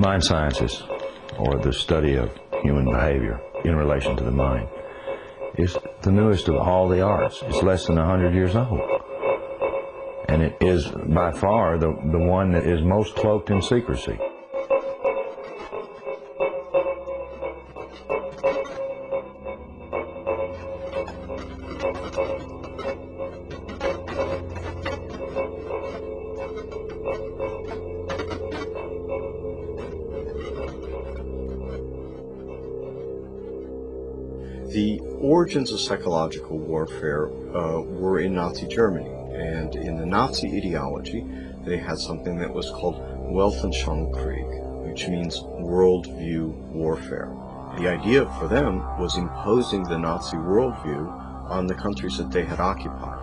Mind sciences, or the study of human behavior in relation to the mind, is the newest of all the arts. It's less than 100 years old. And it is by far the one that is most cloaked in secrecy. The origins of psychological warfare were in Nazi Germany, and in the Nazi ideology they had something that was called Weltanschauungskrieg, which means worldview warfare. The idea for them was imposing the Nazi worldview on the countries that they had occupied.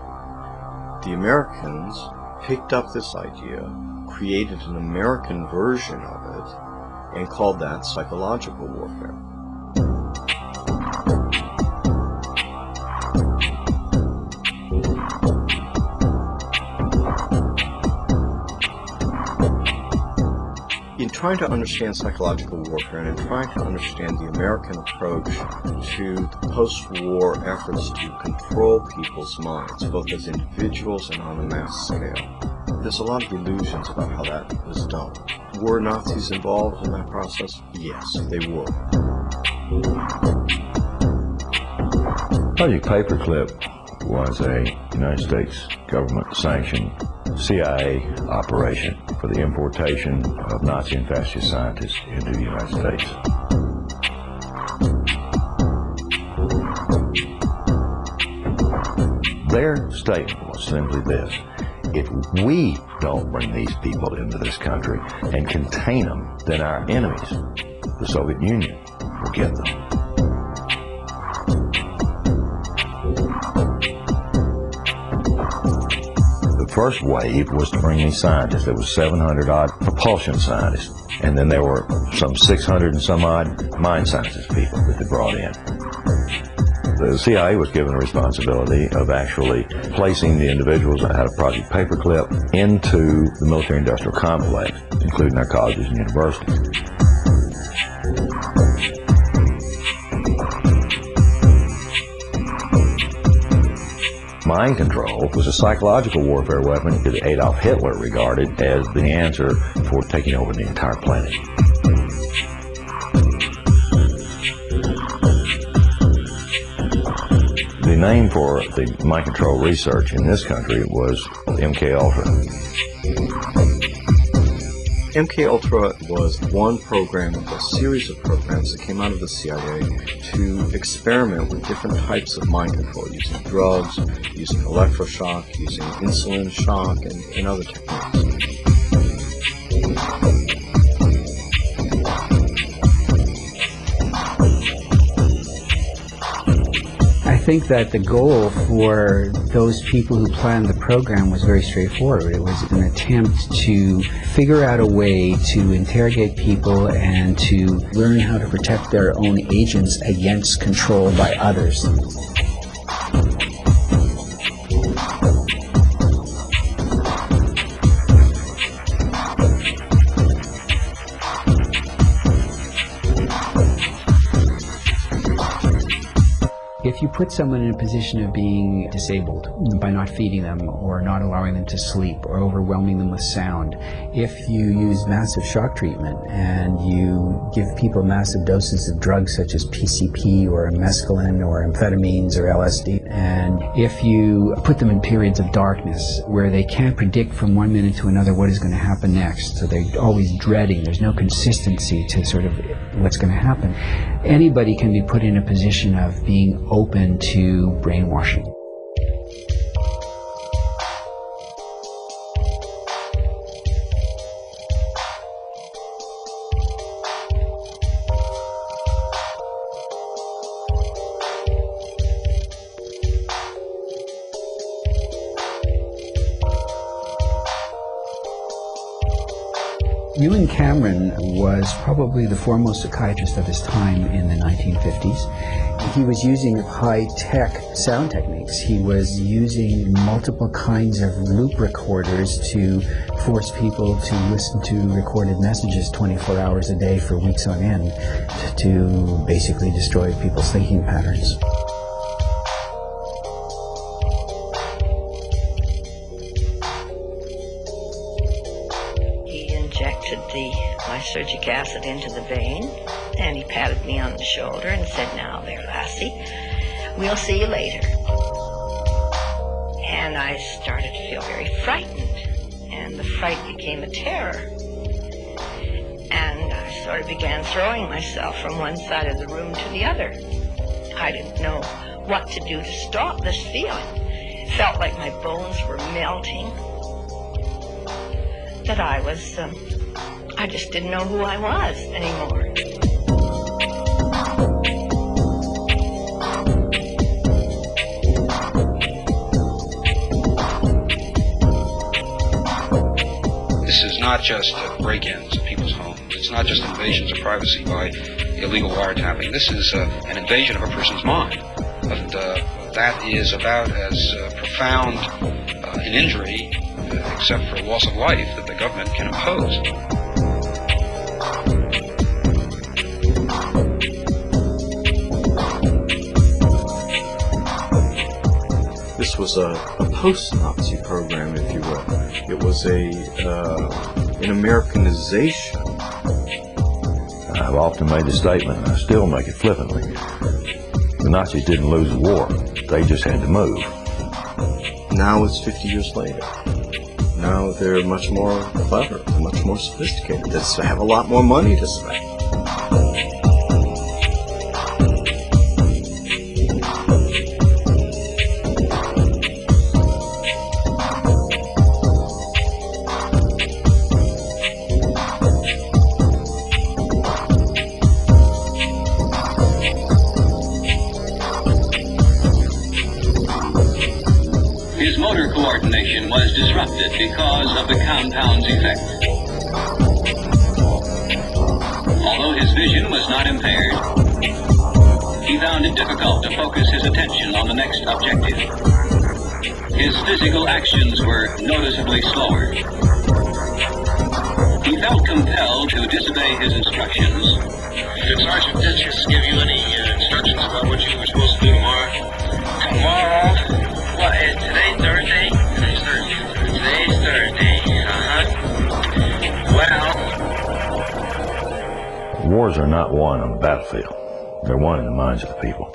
The Americans picked up this idea, created an American version of it, and called that psychological warfare. In trying to understand psychological warfare and in trying to understand the American approach to the post-war efforts to control people's minds, both as individuals and on a mass scale, there's a lot of illusions about how that was done. Were Nazis involved in that process? Yes, they were. Project Paperclip was a United States government-sanctioned CIA operation for the importation of Nazi and fascist scientists into the United States. Their statement was simply this: if we don't bring these people into this country and contain them, then our enemies, the Soviet Union, will get them. The first wave was to bring these scientists. There was 700-odd propulsion scientists, and then there were some 600 and some odd mind sciences people that they brought in. The CIA was given the responsibility of actually placing the individuals out of Project Paperclip into the military-industrial complex, including our colleges and universities. Mind control was a psychological warfare weapon that Adolf Hitler regarded as the answer for taking over the entire planet. The name for the mind control research in this country was MK Ultra. MK Ultra was one program of a series of programs that came out of the CIA to experiment with different types of mind control, using drugs, using electroshock, using insulin shock, and other techniques. I think that the goal for those people who planned the program was very straightforward. It was an attempt to figure out a way to interrogate people and to learn how to protect their own agents against control by others. If you put someone in a position of being disabled by not feeding them or not allowing them to sleep or overwhelming them with sound, if you use massive shock treatment and you give people massive doses of drugs such as PCP or mescaline or amphetamines or LSD, and if you put them in periods of darkness where they can't predict from one minute to another what is going to happen next, so they're always dreading, there's no consistency to sort of what's going to happen, anybody can be put in a position of being open to brainwashing. Ewan Cameron was probably the foremost psychiatrist of his time in the 1950s. He was using high-tech sound techniques. He was using multiple kinds of loop recorders to force people to listen to recorded messages 24 hours a day for weeks on end to basically destroy people's thinking patterns. He injected the lysergic acid into the vein, and he patted me on the shoulder and said, "Now there, lassie, we'll see you later." And I started to feel very frightened, and the fright became a terror. And I sort of began throwing myself from one side of the room to the other. I didn't know what to do to stop this feeling. It felt like my bones were melting, that I just didn't know who I was anymore. This is not just break-ins of people's homes. It's not just invasions of privacy by illegal wiretapping. This is an invasion of a person's mind. And that is about as profound an injury, except for loss of life, that the government can impose. This was a post-Nazi program, if you will. It was an Americanization. I've often made the statement, and I still make it flippantly. The Nazis didn't lose the war. They just had to move. Now it's 50 years later. Now they're much more clever, much more sophisticated. They have a lot more money to spend. His motor coordination was disrupted because of the compound's effect. Although his vision was not impaired, he found it difficult to focus his attention on the next objective. His physical actions were noticeably slower. He felt compelled to disobey his instructions. Did Sergeant Ditches give you any instructions about what you were supposed to do tomorrow? Tomorrow? What, today's Thursday? Today's Thursday. Today's Thursday, Wars are not won on the battlefield. They're won in the minds of the people.